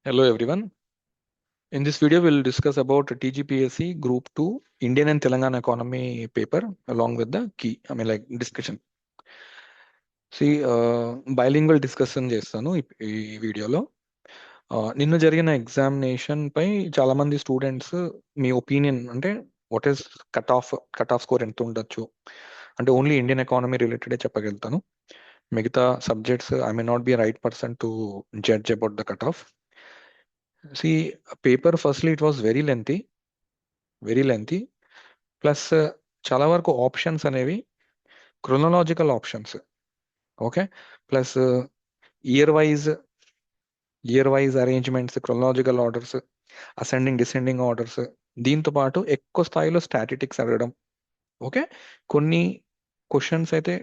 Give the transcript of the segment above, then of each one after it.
Hello everyone. In this video, we'll discuss about TGPSC Group 2 Indian and Telangana Economy paper along with the key, discussion. See, bilingual discussion చేస్తాను ఈ వీడియోలో. నిన్న జరిగిన examination పై చాలా మంది స్టూడెంట్స్ మీ ఒపీనియన్ అంటే what is cut off score ఎంత ఉండొచ్చు అంటే ఓన్లీ ఇండియన్ ఎకానమీ రిలేటెడే చెప్పగలుగుతాను. మిగతా subjects I may not be right person to judge about the cut off. C paper firstly it was very lengthy plus చాలా వరకు ఆప్షన్స్ అనేవి chronological options. Okay, plus year wise arrangements, chronological orders, ascending descending orders, దీంతో పాటు ఎక్కువ స్థాయిలో స్టాటిటిక్స్ అడగడం. Okay, కొన్ని questions అయితే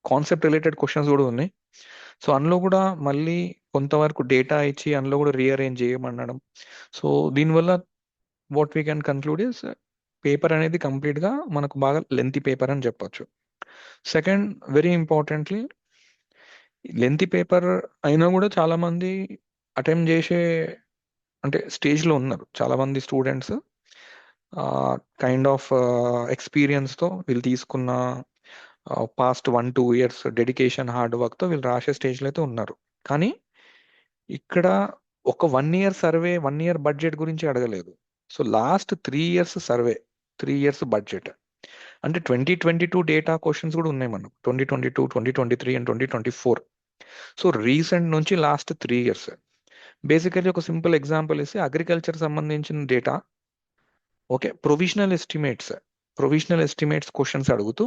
కాన్సెప్ట్ రిలేటెడ్ క్వశ్చన్స్ కూడా ఉన్నాయి. సో అందులో కూడా మళ్ళీ కొంతవరకు డేటా ఇచ్చి అందులో కూడా రీఅరేంజ్ చేయమనడం. సో దీనివల్ల what we can conclude is paper అనేది కంప్లీట్గా మనకు బాగా లెంతీ పేపర్ అని చెప్పొచ్చు. Second, very importantly, lengthy paper అయినా కూడా చాలా మంది అటెంప్ట్ చేసే అంటే స్టేజ్లో ఉన్నారు. చాలా మంది స్టూడెంట్స్ కైండ్ ఆఫ్ ఎక్స్పీరియన్స్తో వీళ్ళు తీసుకున్న పాస్ట్ 1-2 years డెడికేషన్, హార్డ్ వర్క్తో వీళ్ళు రాసే స్టేజ్లో అయితే ఉన్నారు. కానీ ఇక్కడ ఒక 1 year సర్వే, 1 year బడ్జెట్ గురించి అడగలేదు. So last 3 years survey, 3 years budget అంటే 2022 డేటా క్వశ్చన్స్ కూడా ఉన్నాయి మనకు, 2022, 2023 అండ్ 2024. సో రీసెంట్ నుంచి లాస్ట్ 3 years. బేసికలీ ఒక సింపుల్ ఎగ్జాంపుల్ ఇస్తే అగ్రికల్చర్ సంబంధించిన data, okay, provisional estimates questions అడుగుతూ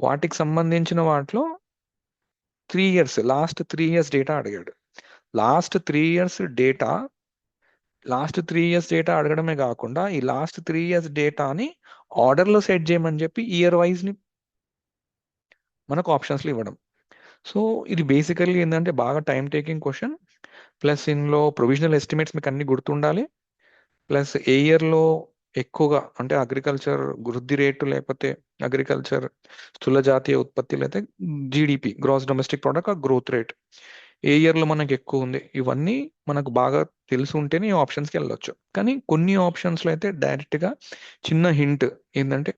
వాటికి సంబంధించిన వాటిలో 3 years, లాస్ట్ 3 years డేటా అడిగాడు. లాస్ట్ 3 years డేటా అడగడమే కాకుండా ఈ లాస్ట్ 3 years డేటాని ఆర్డర్లో సెట్ చేయమని చెప్పి ఇయర్ వైజ్ని మనకు ఆప్షన్స్లో ఇవ్వడం. సో ఇది బేసికల్లీ ఏంటంటే బాగా టైం టేకింగ్ క్వశ్చన్. ప్లస్ ఇందులో ప్రొవిజనల్ ఎస్టిమేట్స్ మీకు అన్ని గుర్తుండాలి. ప్లస్ ఏ ఇయర్లో ఎక్కువగా అంటే అగ్రికల్చర్ వృద్ధి రేటు, లేకపోతే అగ్రికల్చర్ స్థూల జాతీయ ఉత్పత్తి, లేకపోతే GDP, gross domestic product, growth rate ఏ ఇయర్లో మనకు ఎక్కువ ఉంది, ఇవన్నీ మనకు బాగా తెలిసి ఉంటేనే ఈ ఆప్షన్స్కి వెళ్ళొచ్చు. కానీ కొన్ని ఆప్షన్స్లో అయితే డైరెక్ట్గా చిన్న హింట్ ఏంటంటే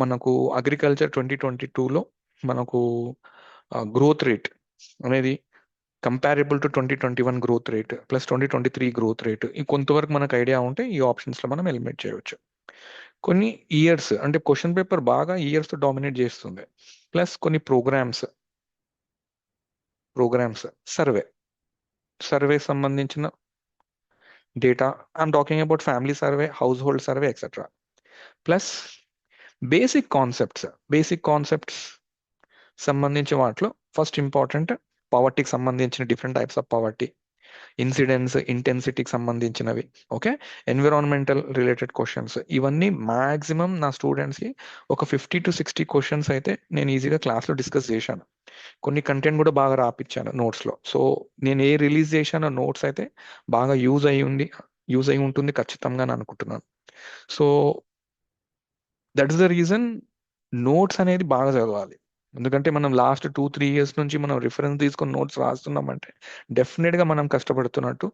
మనకు అగ్రికల్చర్ 2022లో మనకు గ్రోత్ రేట్ అనేది comparable to 2021 growth rate plus 2023 growth rate, ఈ కొంతవరకు మనకు ఐడియా ఉంటే ఈ ఆప్షన్స్లో మనం ఎలిమినేట్ చేయవచ్చు. కొన్ని ఇయర్స్ అంటే క్వశ్చన్ పేపర్ బాగా ఇయర్స్తో డామినేట్ చేస్తుంది. ప్లస్ కొన్ని ప్రోగ్రామ్స్, సర్వే సంబంధించిన data, I'm talking about family survey, household survey etcetera. Plus basic concepts సంబంధించిన వాటిలో ఫస్ట్ ఇంపార్టెంట్ పవర్టీకి సంబంధించిన different types of poverty, incidence, ఇంటెన్సిటీకి సంబంధించినవి, ఓకే, ఎన్విరాన్మెంటల్ రిలేటెడ్ క్వశ్చన్స్, ఇవన్నీ మ్యాక్సిమం నా స్టూడెంట్స్కి ఒక 50 to 60 క్వశ్చన్స్ అయితే నేను ఈజీగా క్లాస్లో డిస్కస్ చేశాను. కొన్ని కంటెంట్ కూడా బాగా రాపిచ్చాను నోట్స్లో. సో నేను ఏ రిలీజ్ చేశానో నోట్స్ అయితే బాగా యూజ్ అయి ఉంటుంది ఖచ్చితంగా అని అనుకుంటున్నాను. So that is the reason notes అనేది బాగా చదవాలి. ఎందుకంటే మనం లాస్ట్ 2-3 years నుంచి మనం రిఫరెన్స్ తీసుకుని నోట్స్ రాస్తున్నామంటే డెఫినెట్గా మనం కష్టపడుతున్నట్టు.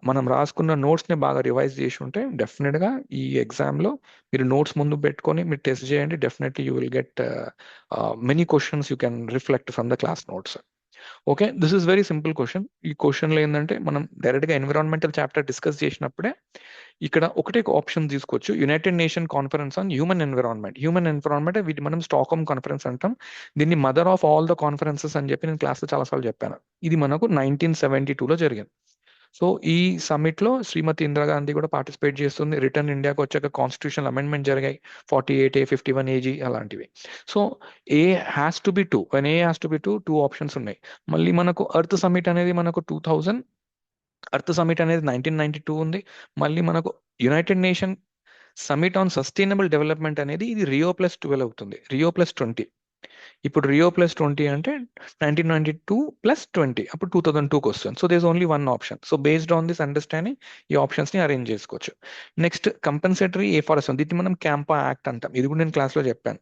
మనం రాసుకున్న నోట్స్ని బాగా రివైజ్ చేసి ఉంటే డెఫినెట్గా ఈ ఎగ్జామ్లో మీరు నోట్స్ ముందు పెట్టుకొని మీరు టెస్ట్ చేయండి. Definitely you will get many questions you can reflect from the class notes. Okay, this is very simple question. ఈ క్వశ్చన్లో ఏంటంటే మనం డైరెక్ట్గా ఎన్విరాన్మెంటల్ చాప్టర్ డిస్కస్ చేసినప్పుడే ఇక్కడ ఒకటే ఆప్షన్ తీసుకోవచ్చు, United nation conference on human environment. వీటి మనం స్టాక్హోమ్ కాన్ఫరెన్స్ అంటాం. దీన్ని mother of all the conferences అని చెప్పి నేను క్లాస్లో చాలాసార్లు చెప్పాను. ఇది మనకు 1972లో జరిగింది. సో ఈ సమ్మిట్లో శ్రీమతి ఇందిరాగాంధీ కూడా పార్టిసిపేట్ చేస్తుంది. రిటర్న్ ఇండియాకి వచ్చాక కాన్స్టిట్యూషనల్ అమెండ్మెంట్ జరిగాయి, 48A, 51AG అలాంటివి. So A has to B two, A has to B two options ఉన్నాయి. మళ్ళీ మనకు ఎర్త్ సమ్మిట్ అనేది మనకు 1992 ఉంది. మళ్ళీ మనకు United nation summit on sustainable development అనేది ఇది Rio+12 అవుతుంది, Rio+20. ఇప్పుడు రియో ప్లస్ 20 అంటే 1992 ప్లస్ 20 అప్పుడు 2002కి వస్తుంది. So there's only one option. So based on this understanding ఈ ఆప్షన్స్ ని అరేంజ్ చేసుకోవచ్చు. నెక్స్ట్ కంపల్సరీ ఎఫారెస్ట్, దీన్ని మనం క్యాంపా యాక్ట్ అంటాం. ఇది కూడా నేను క్లాస్ లో చెప్పాను.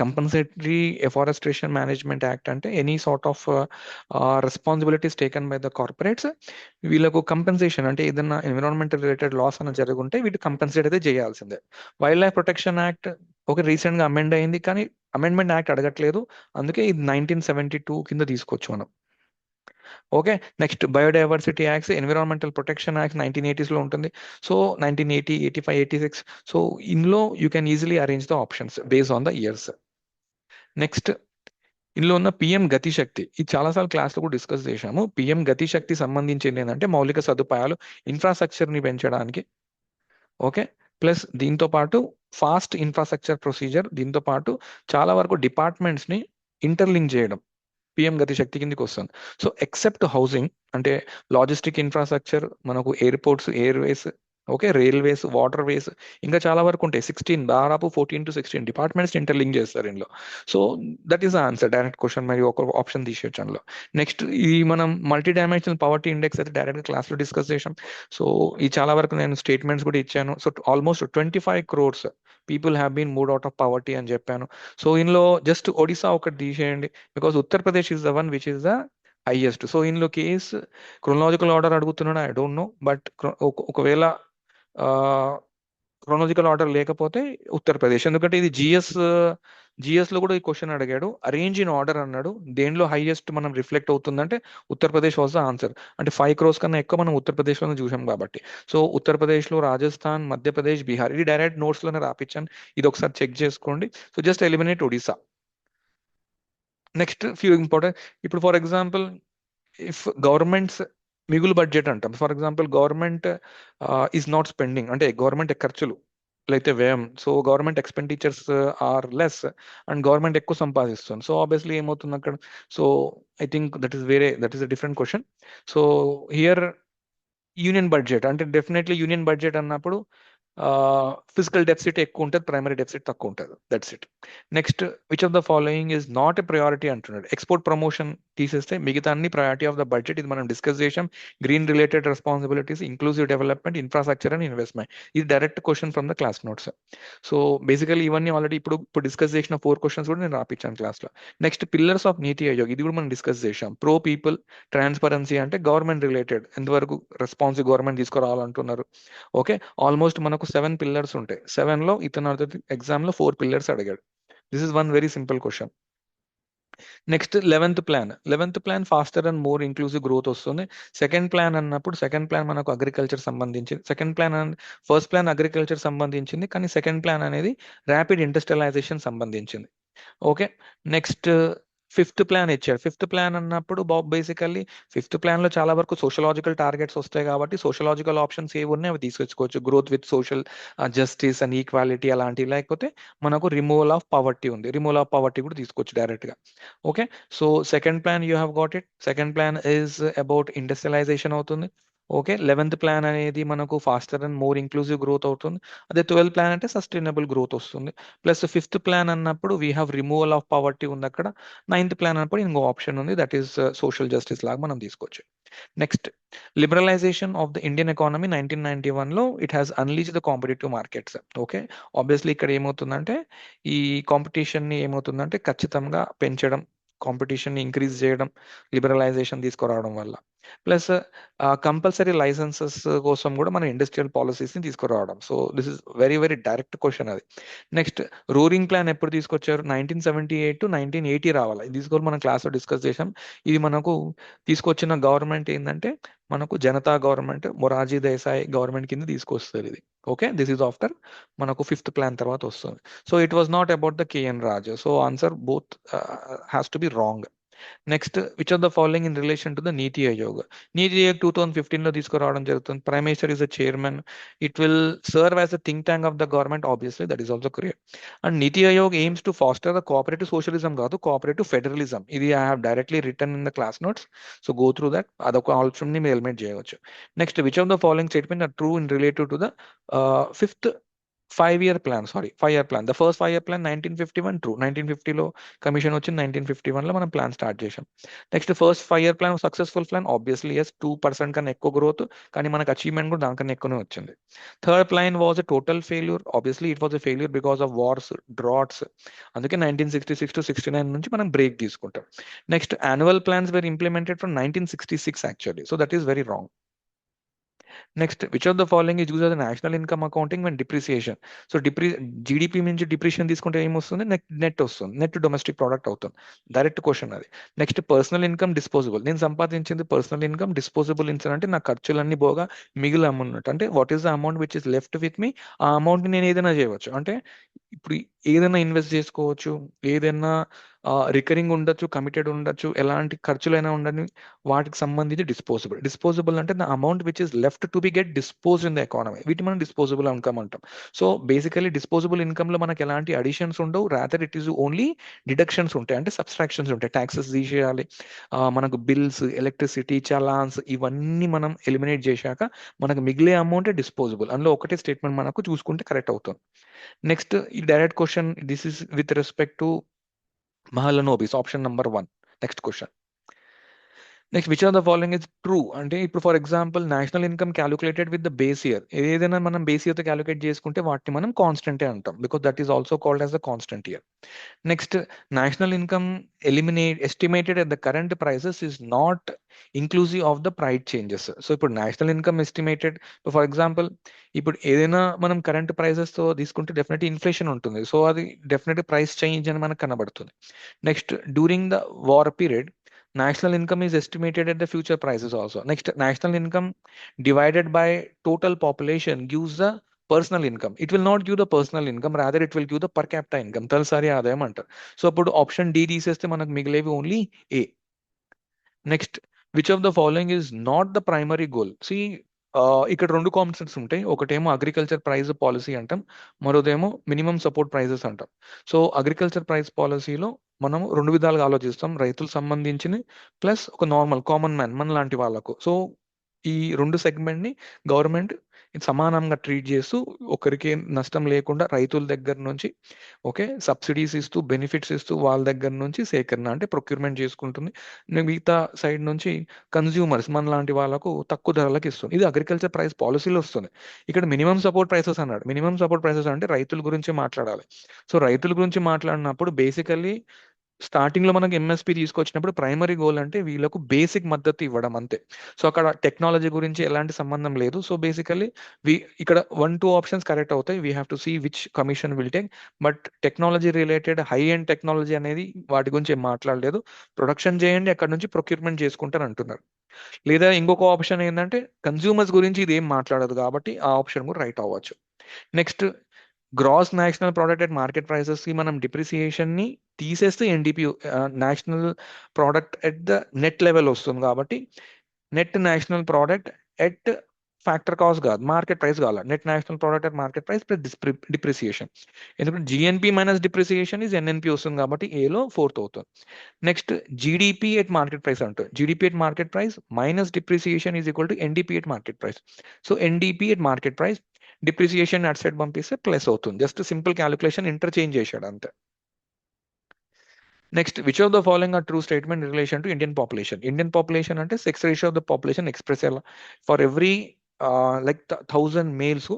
కంపల్సరీ ఎఫారెస్ట్రేషన్ మేనేజ్మెంట్ యాక్ట్ అంటే any sort of responsibilities taken by the corporates, వీళ్ళకు కంపెన్సేషన్ అంటే ఏదైనా ఎన్విరాన్మెంటల్ రిలేటెడ్ లాస్ అని జరుగుంటే వీటి కంపెన్సేట్ అయితే చేయాల్సిందే. వైల్డ్ లైఫ్ ప్రొటెక్షన్ యాక్ట్ ఒక రీసెంట్ గా అమెండ్ అయింది, కానీ అమెండ్మెంట్ యాక్ట్ అడగట్లేదు, అందుకే ఇది 1972 కింద తీసుకోవచ్చు మనం. Okay, next biodiversity acts, environmental protection act 1980s లో ఉంటుంది. సో 1980, 85, 86. సో ఇందులో you can easily arrange the options based on the years. Next ఇందులో ఉన్న పిఎం గతి శక్తి, ఇది చాలాసార్లు క్లాస్లో కూడా డిస్కస్ చేశాము. పిఎం గతి శక్తి సంబంధించింది ఏంటంటే మౌలిక సదుపాయాలు, ఇన్ఫ్రాస్ట్రక్చర్ని పెంచడానికి. ఓకే, ప్లస్ దీంతో పాటు ఫాస్ట్ ఇన్ఫ్రాస్ట్రక్చర్ ప్రొసీజర్, దీంతో పాటు చాలా వరకు డిపార్ట్మెంట్స్ని ఇంటర్లింక్ చేయడం పిఎం గతి శక్తి కిందకి వస్తుంది. సో ఎక్సెప్ట్ హౌసింగ్ అంటే లాజిస్టిక్ ఇన్ఫ్రాస్ట్రక్చర్, మనకు airports, Airways, okay, railways, water ways, ఇంకా చాలా వరకు ఉంటాయి. 16 దాదాపు 14 to 16 డిపార్ట్మెంట్స్ ఇంటర్లింక్ చేస్తారు ఇందులో. So that is the answer, direct question, మరి ఒక ఆప్షన్ తీసేయచ్చు అందులో. నెక్స్ట్ ఈ మనం మల్టీ డైమెన్షనల్ పవర్టీ ఇండెక్స్ అయితే డైరెక్ట్ క్లాస్లో డిస్కస్ చేసాం. సో ఈ చాలా వరకు నేను స్టేట్మెంట్స్ కూడా ఇచ్చాను. So almost 25 crores people have been moved out of poverty అని చెప్పాను. సో ఇందులో జస్ట్ ఒడిశా ఒకటి తీసేయండి, because Uttar Pradesh is the one which is the highest. So ఇందులో కేస్ క్రొనాలజికల్ ఆర్డర్ అడుగుతున్నాడు, ఐ డోంట్ నో, బట్ ఒకవేళ క్రొనాలజికల్ ఆర్డర్ లేకపోతే ఉత్తరప్రదేశ్, ఎందుకంటే ఇది జిఎస్ లో కూడా ఈ క్వశ్చన్ అడిగాడు, అరేంజ్ ఇన్ ఆర్డర్ అన్నాడు, దేనిలో హైయెస్ట్ మనం రిఫ్లెక్ట్ అవుతుందంటే ఉత్తరప్రదేశ్ వాజ్ ద ఆన్సర్. అంటే 5 crores కన్నా ఎక్కువ మనం ఉత్తరప్రదేశ్ లోనే చూసాం కాబట్టి. సో ఉత్తరప్రదేశ్ లో రాజస్థాన్, మధ్యప్రదేశ్, బీహార్, ఇది డైరెక్ట్ నోట్స్ లోనే రాపించాను, ఇది ఒకసారి చెక్ చేసుకోండి. So just eliminate Odisha. Next few important, ఇప్పుడు ఫర్ ఎగ్జాంపుల్ ఇఫ్ గవర్నమెంట్స్ మిగులు బడ్జెట్ అంటాం, for example government is not spending, అంటే గవర్నమెంట్ ఖర్చులు లేకపోతే వ్యయం, so government expenditures are less and government ఎక్కువ సంపాదిస్తుంది. సో ఆబ్వియస్లీ ఏమవుతుంది అక్కడ? So I think that is a different question. So here union budget అంటే డెఫినెట్లీ యూనియన్ బడ్జెట్ అన్నప్పుడు ఫిజికల్ డెఫిసిట్ ఎక్కువ ఉంటుంది, ప్రైమరీ డెఫిసిట్ తక్కువ ఉంటుంది. That's it. Next which of the following is not a priority అంటున్నాడు. Export promotion తీసేస్తే మిగతా అన్ని ప్రయారిటీ ఆఫ్ ద బడ్జెట్, ఇది మనం డిస్కస్ చేసాం. Green related responsibilities, inclusive development, infrastructure and investment, ఇది direct question from the class notes. So basically ఇవన్నీ already ఇప్పుడు డిస్కస్ చేసిన 4 questions కూడా నేను రాపించాను క్లాస్లో. నెక్స్ట్ పిల్లర్స్ ఆఫ్ నీతి ఆయోగ్, ఇది కూడా మనం డిస్కస్ చేసాం. ప్రో పీపుల్, ట్రాన్స్పరెన్సీ అంటే గవర్నమెంట్ రిలేటెడ్, ఎంతవరకు రెస్పాన్సివ్ గవర్నమెంట్ తీసుకురావాలంటున్నారు. ఓకే, ఆల్మోస్ట్ మనకు 7 pillars ఉంటాయి. 7 లో ఇతను ఎగ్జామ్ లో 4 pillars అడిగాడు. This is one very simple question. Next 11th plan faster and more inclusive growth వస్తుంది. సెకండ్ ప్లాన్ అన్నప్పుడు సెకండ్ ప్లాన్ మనకు అగ్రికల్చర్ సంబంధించింది. ఫస్ట్ ప్లాన్ అగ్రికల్చర్ సంబంధించింది, కానీ సెకండ్ ప్లాన్ అనేది ర్యాపిడ్ ఇండస్ట్రియలైజేషన్ సంబంధించింది. ఓకే, నెక్స్ట్ 5th ప్లాన్ ఇచ్చాడు. 5th ప్లాన్ అన్నప్పుడు బేసికల్లీ 5th ప్లాన్ లో చాలా వరకు సోషలాజికల్ టార్గెట్స్ వస్తాయి కాబట్టి సోషలాజికల్ ఆప్షన్స్ ఏవి ఉన్నాయి అవి తీసుకొచ్చుకోవచ్చు. Growth with social justice and equality అలాంటివి, లేకపోతే మనకు రిమూవల్ ఆఫ్ పవర్టీ ఉంది, రిమూవల్ ఆఫ్ పవర్టీ కూడా తీసుకోవచ్చు డైరెక్ట్ గా. Okay, so second plan you have got it. Second plan is about industrialisation అవుతుంది. ఓకే, 11th ప్లాన్ అనేది మనకు faster and more inclusive growth అవుతుంది. అదే 12th ప్లాన్ అంటే సస్టైనబుల్ గ్రోత్ వస్తుంది. ప్లస్ 5th ప్లాన్ అన్నప్పుడు we have removal of poverty ఉంది అక్కడ. 9th ప్లాన్ అన్నప్పుడు ఇంకో ఆప్షన్ ఉంది, దట్ ఈస్ సోషల్ జస్టిస్ లాగా మనం తీసుకోవచ్చు. Next liberalisation of the Indian economy 1991లో it has unleash the competitive markets. Okay, obviously ఇక్కడ ఏమవుతుందంటే ఈ కాంపిటీషన్ ని ఏమవుతుందంటే ఖచ్చితంగా పెంచడం, కాంపిటీషన్ ని ఇంక్రీజ్ చేయడం, లిబరలైజేషన్ తీసుకురావడం వల్ల. ప్లస్ కంపల్సరీ లైసెన్సెస్ కోసం కూడా మన ఇండస్ట్రియల్ పాలసీస్ ని తీసుకురావడం. So this is very very direct question అది. నెక్స్ట్ రూరింగ్ ప్లాన్ ఎప్పుడు తీసుకొచ్చారు? 1978 to 1980 రావాలి. ఇది కూడా మనం క్లాస్లో డిస్కస్ చేసాం. ఇది మనకు తీసుకొచ్చిన గవర్నమెంట్ ఏంటంటే మనకు జనతా గవర్నమెంట్, మొరార్జీ దేశాయ్ గవర్నమెంట్ కింద తీసుకొస్తారు ఇది. ఓకే, దిస్ ఈజ్ ఆఫ్టర్ మనకు 5th ప్లాన్ తర్వాత వస్తుంది. So it was not about the KN Raju. So answer both has to be wrong. Next which of the following in relation to the NITI Aayog? NITI Aayog 2015లో తీసుకురావడం జరుగుతుంది. Prime minister is the chairman. It will serve as the think tank of the government, obviously that is also clear. And NITI Aayog aims to foster the cooperative socialism కాదు, cooperative federalism. ఇది I have directly return in the class notes. So go through that, అదొక option ని మీరు eliminate చేయవచ్చు. Next which of the following statement are true in relative to the 5th 5 year plan, sorry 5 year plan. The first 5 year plan 1951 true. 1950లో commission వచ్చింది, 1951లో మనం plan start చేసాం. Next first 5 year plan successful plan, obviously yes, 2% కన్నా ఎక్కువ growth, కానీ మనకు achievement కూడా దానికన్నా ఎక్కువనే వచ్చింది. Third plan was a total failure, obviously it was a failure because of wars, droughts, అందుకే 1966 to 69 నుంచి మనం బ్రేక్ తీసుకుంటాం. Next annual plans were implemented from 1966 actually, so that is very wrong. Next which of the following is use as national income accounting when depreciation. So GDP నుంచి depreciation తీసుకుంటే ఏమొస్తుంది, net వస్తుంది, net domestic product అవుతుంది. Direct question అది. Next personal income disposable, నేను సంపాదించింది personal income, disposable income అంటే నా ఖర్చులన్నీ పోగా మిగిలిన అమౌంట్, అంటే what is the amount which is left with me, ఆ అమౌంట్ నేను ఏదైనా చేయవచ్చు, అంటే ఇప్పుడు ఏదైనా ఇన్వెస్ట్ చేసుకోవచ్చు, ఏదైనా రికరింగ్ ఉండొచ్చు, కమిటెడ్ ఉండొచ్చు, ఎలాంటి ఖర్చులైనా ఉండని, వాటికి సంబంధించి డిస్పోజబుల్. డిస్పోజబుల్ అంటే the amount which is left to be get dispose in the economy, వీటి మనం డిస్పోజబుల్ ఇన్కమ్ అంటాం. సో బేసికలీ డిస్పోజబుల్ ఇన్కమ్ లో మనకి ఎలాంటి అడిషన్స్ ఉండవు, rather it is only deductions ఉంటాయి, అంటే సబ్స్ట్రాక్షన్స్ ఉంటాయి, ట్యాక్సెస్ తీసేయాలి, మనకు బిల్స్, ఎలక్ట్రిసిటీ, చలాన్స్, ఇవన్నీ మనం ఎలిమినేట్ చేశాక మనకు మిగిలే అమౌంట్ డిస్పోజబుల్. అందులో ఒకటే స్టేట్మెంట్ మనకు చూసుకుంటే కరెక్ట్ అవుతుంది. నెక్స్ట్ ఈ direct question, this is with respect to Mahalanobis, option number 1. Next question. Next which are the following is true, అంటే ఇప్పుడు for example national income calculated with the base year, ఏదైనా మనం బేస్ ఇయర్ తో calculate చేసుకుంటే వాటిని మనం కాన్స్టెంటే అంటాం, because that is also called as the constant year. Next national income estimated at the current prices is not inclusive of the price changes. So ఇప్పుడు national income estimated, for example ఇప్పుడు ఏదైనా మనం current prices తో తీసుకుంటే definite inflation ఉంటుంది, so అది definite price change అని మనకు కనబడుతుంది. Next during the war period national income is estimated at the future prices also. Next, national income divided by total population gives the personal income. It will not give the personal income, rather it will give the per capita income. తలసరి ఆదాయం అంటారు. So అప్పుడు option D తీసేస్తే మనకు మిగిలేవి only A. Next which of the following is not the primary goal. C ఇక్కడ రెండు concepts ఉంటాయి, ఒకటేమో అగ్రికల్చర్ ప్రైస్ పాలసీ అంటాం, మరోదేమో మినిమం సపోర్ట్ ప్రైజెస్ అంటాం. సో అగ్రికల్చర్ ప్రైస్ పాలసీలో మనం రెండు విధాలుగా ఆలోచిస్తాం, రైతులకు సంబంధించిన ప్లస్ ఒక నార్మల్ కామన్ మ్యాన్ మన లాంటి వాళ్ళకు. సో ఈ రెండు సెగ్మెంట్ ని గవర్నమెంట్ సమానంగా ట్రీట్ చేస్తూ ఒకరికి నష్టం లేకుండా రైతుల దగ్గర నుంచి ఓకే సబ్సిడీస్ ఇస్తూ బెనిఫిట్స్ ఇస్తూ వాళ్ళ దగ్గర నుంచి సేకరణ అంటే ప్రొక్యూర్మెంట్ చేసుకుంటుంది, మిగతా సైడ్ నుంచి కన్జ్యూమర్స్ మన లాంటి వాళ్ళకు తక్కువ ధరలకు ఇస్తుంది. ఇది అగ్రికల్చర్ ప్రైస్ పాలసీలో వస్తుంది. ఇక్కడ మినిమం సపోర్ట్ ప్రైసెస్ అన్నాడు, మినిమం సపోర్ట్ ప్రైసెస్ అంటే రైతుల గురించి మాట్లాడాలి. సో రైతుల గురించి మాట్లాడినప్పుడు బేసికల్లీ స్టార్టింగ్ లో మనకి ఎంఎస్పి తీసుకొచ్చినప్పుడు ప్రైమరీ గోల్ అంటే వీళ్ళకు బేసిక్ మద్దతు ఇవ్వడం అంతే. సో అక్కడ టెక్నాలజీ గురించి ఎలాంటి సంబంధం లేదు. సో బేసికల్లీ ఇక్కడ 1-2 ఆప్షన్స్ కరెక్ట్ అవుతాయి, we have to see which commission will take. But technology related high end technology అనేది వాటి గురించి ఏం మాట్లాడలేదు, ప్రొడక్షన్ చేయండి అక్కడ నుంచి ప్రొక్యూర్మెంట్ చేసుకుంటారు అంటున్నారు. లేదా ఇంకొక ఆప్షన్ ఏంటంటే కన్స్యూమర్స్ గురించి ఇది ఏం మాట్లాడదు, కాబట్టి ఆ ఆప్షన్ కూడా రైట్ అవ్వచ్చు. Next gross national product at market prices కి మనం డిప్రిసియేషన్ ని తీసేస్తే NDP national product at the net level వస్తుంది, కాబట్టి net national product at factor cost కాదు, మార్కెట్ ప్రైస్ కావాలి, net national product at market price plus depreciation. ఎందుకంటే GNP minus depreciation is NNP వస్తుంది, కాబట్టి ఏలో 4th అవుతుంది. Next GDP at market price అంటుంది, GDP at market price minus depreciation is equal to NDP at market price. So NDP at market price, depreciation at side పంపిస్తే plus అవుతుంది, just simple calculation interchange చేశాడు అంతే. Next which of the following are true statement in relation to Indian population. Indian population అంటే sex ratio of the population express ఎలా, for every like 1000 males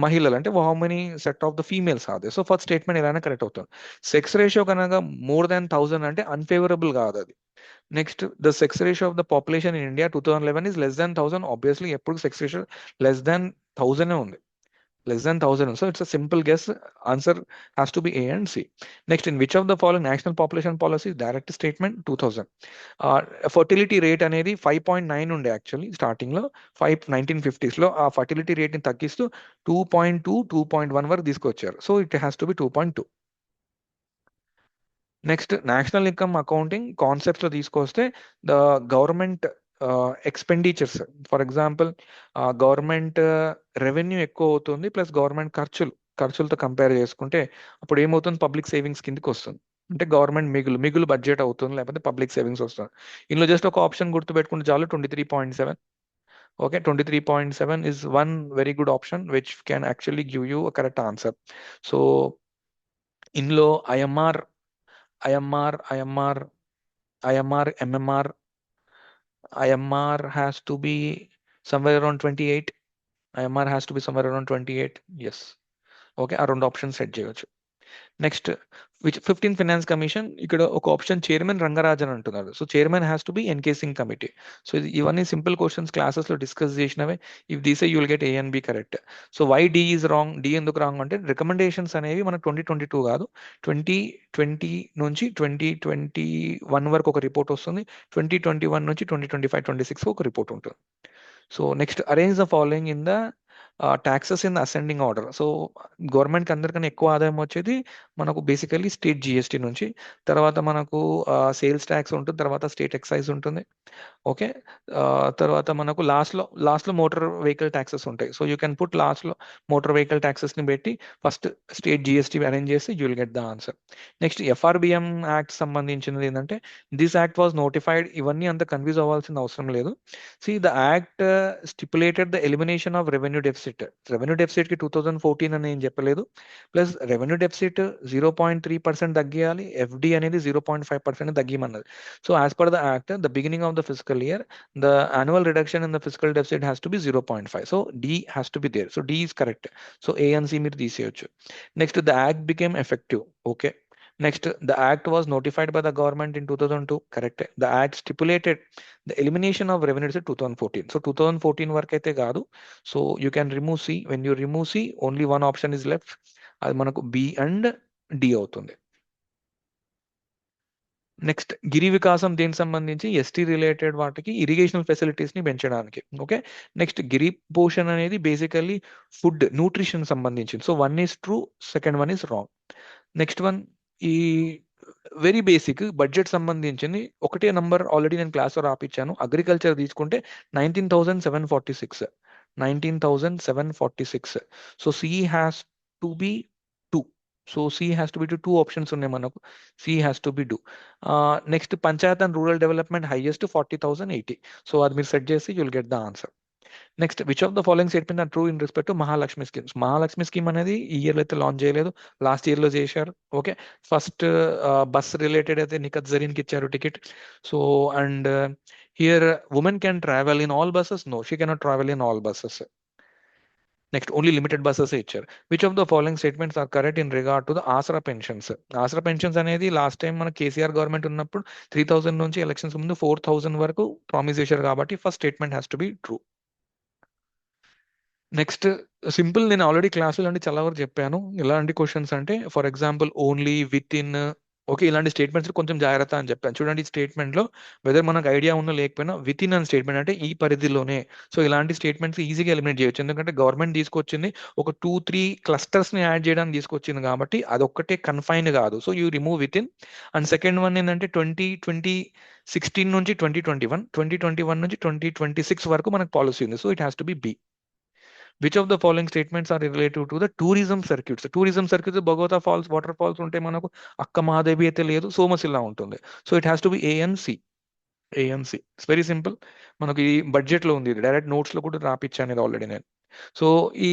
మహిళలు అంటే how many set of the females are they. So first statement ఏదైనా correct అవుతుంది. Sex ratio కనుక more than 1000 అంటే unfavourable కాదు అది. Next the sex ratio of the population in India 2011 is less than 1000. Obviously ఎప్పుడు sex ratio less than 1000 ఉంది, less than 1000. So it's a simple guess. Answer has to be A and C. Next, in which of the following national population policy direct statement 2000? Fertility rate అనేది 5.9 ఉండే actually starting లో 1950s లో, ఆ fertility rate ని తగ్గిస్తూ 2.2 2.1 వరకు తీసుకొచ్చారు. So it has to B 2.2. Next national income accounting concepts లో తీసుకొస్తే the government expenditures, for example government revenue ఎక్కువ అవుతుంది ప్లస్ గవర్నమెంట్ ఖర్చులతో కంపేర్ చేసుకుంటే అప్పుడు ఏమవుతుంది, పబ్లిక్ సేవింగ్స్ కిందకి వస్తుంది, అంటే గవర్నమెంట్ మిగులు బడ్జెట్ అవుతుంది, లేకపోతే పబ్లిక్ సేవింగ్స్ వస్తుంది. ఇందులో జస్ట్ ఒక ఆప్షన్ గుర్తుపెట్టుకుంటే చాలు, 23.7. Okay, 23.7 is one very good option which can actually give you a correct answer. So in low IMR has to be somewhere around 28. IMR has to be somewhere around 28. Yes. Okay, around options set చేయొచ్చు. Next which 15 finance commission ఇక్కడ ఒక option chairman Rangarajan అంటున్నారు. So chairman has to be NK Singh committee. So ఇవన్నీ simple questions classes లో discuss చేసినవే. If these you will get A and B correct. So why D is wrong, D ఎందుకు wrong అంటే recommendations అనేవి మనకు 2022 కాదు, 2020 నుంచి 2021 వరకు ఒక రిపోర్ట్ వస్తుంది, 2021 నుంచి 2025-26 ఒక రిపోర్ట్ ఉంటుంది. So next arrange the following in the taxes in ascending order. So గవర్నమెంట్కి అందరికన్నా ఎక్కువ ఆదాయం వచ్చేది మనకు బేసికల్లీ స్టేట్ జిఎస్టీ నుంచి, తర్వాత మనకు సేల్స్ ట్యాక్స్ ఉంటుంది, తర్వాత స్టేట్ ఎక్సైజ్ ఉంటుంది. ఓకే, తర్వాత మనకు లాస్ట్లో మోటార్ వెహికల్ ట్యాక్సెస్ ఉంటాయి. సో యూ కెన్ పుట్ లాస్ట్లో మోటార్ వెహికల్ ట్యాక్సెస్ని పెట్టి ఫస్ట్ స్టేట్ జిఎస్టీ అరేంజ్ చేసి you will get the answer. Next FRBM act సంబంధించినది ఏంటంటే దిస్ యాక్ట్ వాజ్ నోటిఫైడ్. ఇవన్నీ అంత కన్ఫ్యూజ్ అవ్వాల్సిన అవసరం లేదు. C the act stipulated the elimination of revenue deficit. Revenue డెఫిసిట్కి 2014 అని ఏం చెప్పలేదు. ప్లస్ రెవెన్యూ డెఫిసిట్ 0.3% తగ్గియాలి, ఎఫ్డి అనేది 0.5% తగ్గిమన్నది. So as per the act the beginning of the fiscal year, the annual reduction in the fiscal deficit has to be 0.5. So D has to be there. So D is correct. So A and C మీరు తీసేయొచ్చు. Next, the act became effective. Okay. Next, the act was notified by the government in 2002. Correct. The act stipulated the elimination of revenue deficit 2014. So 2014 వరకు అయితే కాదు. So you can remove C. When you remove C, only one option is left. అది మనకు B and D అవుతుంది. Next గిరి వికాసం దేనికి సంబంధించి ST related వాటికి ఇరిగేషనల్ ఫెసిలిటీస్ ని పెంచడానికి. ఓకే, నెక్స్ట్ గిరి పోషన్ అనేది బేసికల్లీ ఫుడ్ న్యూట్రిషన్ సంబంధించింది. So 1 is true, second 1 is wrong. Next one ఈ వెరీ బేసిక్ బడ్జెట్ సంబంధించింది ఒకటే నంబర్ ఆల్రెడీ నేను క్లాస్లో రాపిచ్చాను. అగ్రికల్చర్ తీసుకుంటే 19,746. 19,746. So C has to be 2. So C has to be to 2 options ఉన్నాయి మనకు. C has to be 2. Next Panchayat and rural development highest 40,080. So అది మీరు సెట్ చేసి you'll get the answer. Next which of the following statement are true in respect to Mahalakshmi schemes. Mahalakshmi scheme అనేది ఈ year అయితే launch చేయలేదు, last year లో చేశారు. Okay, first bus related అయితే నిఖత్ జరీన్ కి ఇచ్చారు ticket. So and here women can travel in all buses. No, she cannot travel in all buses. Next only limited buses ఇచ్చారు. Which of the following statements are correct in regard to the Aasara pensions. Aasara pensions అనేది last time మన KCR government ఉన్నప్పుడు 3,000 నుంచి elections ముందు 4,000 వరకు promise చేశారు కాబట్టి first statement has to be true. Next simple, నేను ఆల్రెడీ క్లాసులు అంటే చాలా వరకు చెప్పాను. ఎలాంటి క్వశ్చన్స్ అంటే for example only, with in, okay, ఇలాంటి స్టేట్మెంట్స్ కొంచెం జాగ్రత్త అని చెప్పాను. చూడండి ఈ స్టేట్మెంట్ లో వెదర్ మనకు ఐడియా ఉన్నా లేకపోయినా విత్ ఇన్ అని స్టేట్మెంట్ అంటే ఈ పరిధిలోనే. సో ఇలాంటి స్టేట్మెంట్స్ ఈజీగా ఎలిమినేట్ చేయొచ్చు, ఎందుకంటే గవర్నమెంట్ తీసుకొచ్చింది ఒక 2-3 క్లస్టర్స్ ని యాడ్ చేయడానికి తీసుకొచ్చింది కాబట్టి అదొక్కటే కన్ఫైన్ కాదు. So you remove with in. And second one ఏంటంటే 2016 నుంచి 2021 నుంచి 2026 వరకు మనకు పాలసీ ఉంది. So it has to be B. Which of the following statements are relative to the tourism circuits. Tourism circuits Bhagavata falls, water falls ఉంటాయి మనకు. అక్క మహాదేవి అయితే లేదు, సోమశిల ఉంటుంది. So it has to be A and C. A and C it's very simple. మనకి ఈ budget లో ఉంది, direct notes లో కూడా రాపిచ్చాను ఇది ఆల్రెడీ నేను. సో ఈ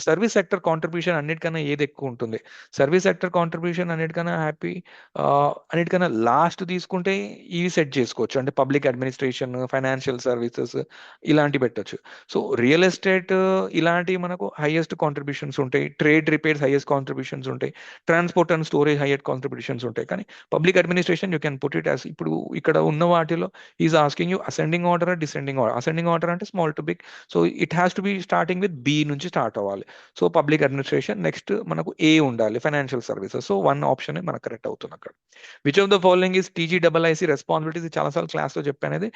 సర్వీస్ సెక్టర్ కాంట్రిబ్యూషన్ అన్నిటికన్నా ఏది ఎక్కువ ఉంటుంది? సర్వీస్ సెక్టర్ కాంట్రిబ్యూషన్ అన్నిటికన్నా లాస్ట్ తీసుకుంటే ఇవి సెట్ చేసుకోవచ్చు, అంటే పబ్లిక్ అడ్మినిస్ట్రేషన్, ఫైనాన్షియల్ సర్వీసెస్ ఇలాంటి పెట్టొచ్చు. సో రియల్ ఎస్టేట్ ఇలాంటివి మనకు హైయెస్ట్ కాంట్రిబ్యూషన్స్ ఉంటాయి, ట్రేడ్ రిపేర్స్ హైయెస్ట్ కాంట్రిబ్యూషన్స్ ఉంటాయి, transport and storage highest contributions ఉంటాయి. కానీ public administration you can put it as, ఇప్పుడు ఇక్కడ ఉన్న వాటిలో is asking you ascending order, descending order. Ascending order అంటే small to big. So it has to be starting with B నుంచి start అవ్వాలి. So public administration, next మనకు A ఉండాలి, financial services. So 1 option మనకు కరెక్ట్ అవుతుంది అక్కడ. Which of the following is TGIC responsibilities. చాలాసార్లు class లో చెప్పాను.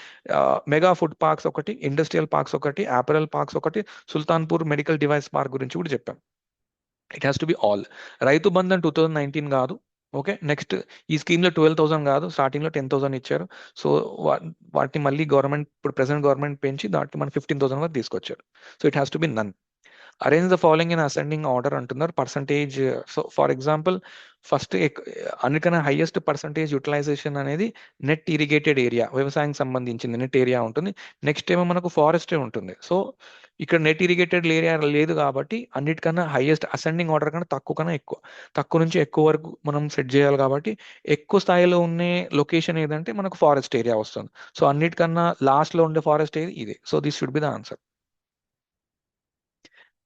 మెగా ఫుడ్ పార్క్స్ ఒకటి, ఇండస్ట్రియల్ పార్క్స్ ఒకటి, అపెరల్ పార్క్స్ ఒకటి, సుల్తాన్పూర్ మెడికల్ డివైస్ పార్క్ గురించి కూడా చెప్పాను. It has to be all. రైతు బంధన్ 2019 కాదు. ఓకే, నెక్స్ట్ ఈ స్కీమ్ లో 12,000 కాదు, స్టార్టింగ్ లో 10,000 ఇచ్చారు. సో వాటిని మళ్ళీ గవర్నమెంట్, ఇప్పుడు ప్రెసెంట్ గవర్నమెంట్ పెంచి దాంట్లో మన 15,000 వరకు తీసుకొచ్చారు. So it has to be none. Arrange the following in ascending order అంటున్నారు. Percentage, so for example first అన్నిటికన్నా హైయెస్ట్ పర్సంటేజ్ యూటిలైజేషన్ అనేది నెట్ ఇరిగేటెడ్ ఏరియా, వ్యవసాయానికి సంబంధించింది నెట్ ఏరియా ఉంటుంది. నెక్స్ట్ ఏమో మనకు ఫారెస్టే ఉంటుంది. సో ఇక్కడ నెట్ ఇరిగేటెడ్ ఏరియా లేదు కాబట్టి అన్నిటికన్నా హైయెస్ట్ అసెండింగ్ ఆర్డర్ కన్నా తక్కువ కన్నా ఎక్కువ, తక్కువ నుంచి ఎక్కువ వరకు మనం సెట్ చేయాలి కాబట్టి ఎక్కువ స్థాయిలో ఉన్న లొకేషన్ ఏదంటే మనకు ఫారెస్ట్ ఏరియా వస్తుంది. సో అన్నిటికన్నా లాస్ట్ లో ఉండే ఫారెస్ట్ ఏది ఇదే. So this should be the answer.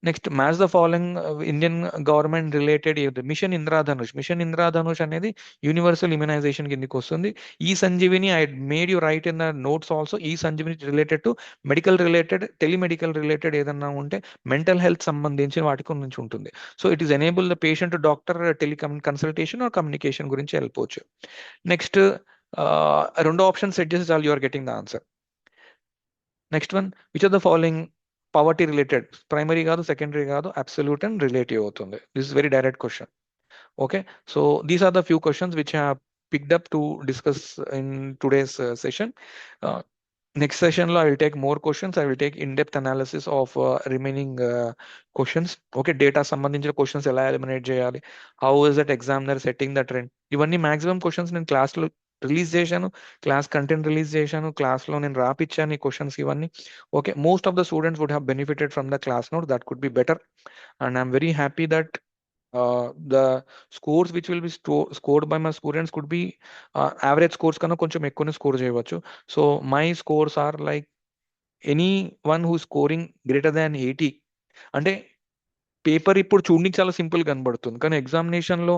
Next match the following Indian government related mission Indradhanush. Mission Indradhanush అనేది యూనివర్సల్ ఇమ్యునైజేషన్ కిందకి వస్తుంది. ఈ Sanjeevini I made you write in the notes also. ఈ Sanjeevini related to medical related, telemedical related ఏదన్నా ఉంటే mental health సంబంధించిన వాటికి నుంచి ఉంటుంది. So it is enable the patient doctor consultation or communication గురించి వెళ్ళిపోవచ్చు. నెక్స్ట్ రెండో ఆప్షన్ సెట్ చేసి చాలు, you are getting the answer. Next one, which of the following poverty related, primary కాదు సెకండరీ కాదు, అబ్సల్యూట్ అండ్ రిలేటివ్ అవుతుంది. This is very direct question. Okay, so these are the few questions which have picked up to discuss in today's session. Next సెషన్లో I will take more questions. I will take in depth analysis of remaining questions. Okay, data సంబంధించిన questions ఎలా eliminate చేయాలి, how is that examiner setting the trend, ఇవన్నీ maximum questions నేను క్లాస్లో release చేశాను, class content release చేశాను, క్లాస్లో నేను రాపిచ్చాను ఈ క్వశ్చన్స్ ఇవన్నీ. Okay, most of the students would have benefited from the class note. That could be better, and I'm very happy that the scores which will be scored by my students could be average scores కన్నా కొంచెం ఎక్కువనే score చేయవచ్చు. So my scores are like any one who scoring greater than 80. అంటే paper ఇప్పుడు చూడడానికి చాలా simple కనబడుతుంది, కానీ ఎగ్జామినేషన్లో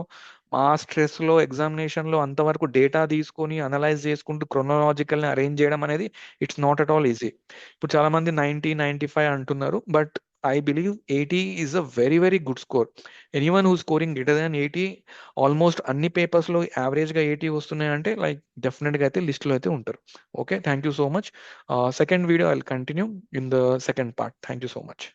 ఆ స్ట్రెస్లో ఎగ్జామినేషన్లో అంతవరకు డేటా తీసుకొని అనలైజ్ చేసుకుంటూ క్రొనలాజికల్ని అరేంజ్ చేయడం అనేది it's not at all easy. ఇప్పుడు చాలా మంది 90-95 అంటున్నారు, but I believe 80 is a very very good score. Anyone who scoring greater than 80, almost అన్ని పేపర్స్లో యావరేజ్గా 80 వస్తున్నాయంటే లైక్ డెఫినెట్గా అయితే లిస్ట్లో అయితే ఉంటారు. Okay, thank you so much. Second video I will continue in the second part. Thank you so much.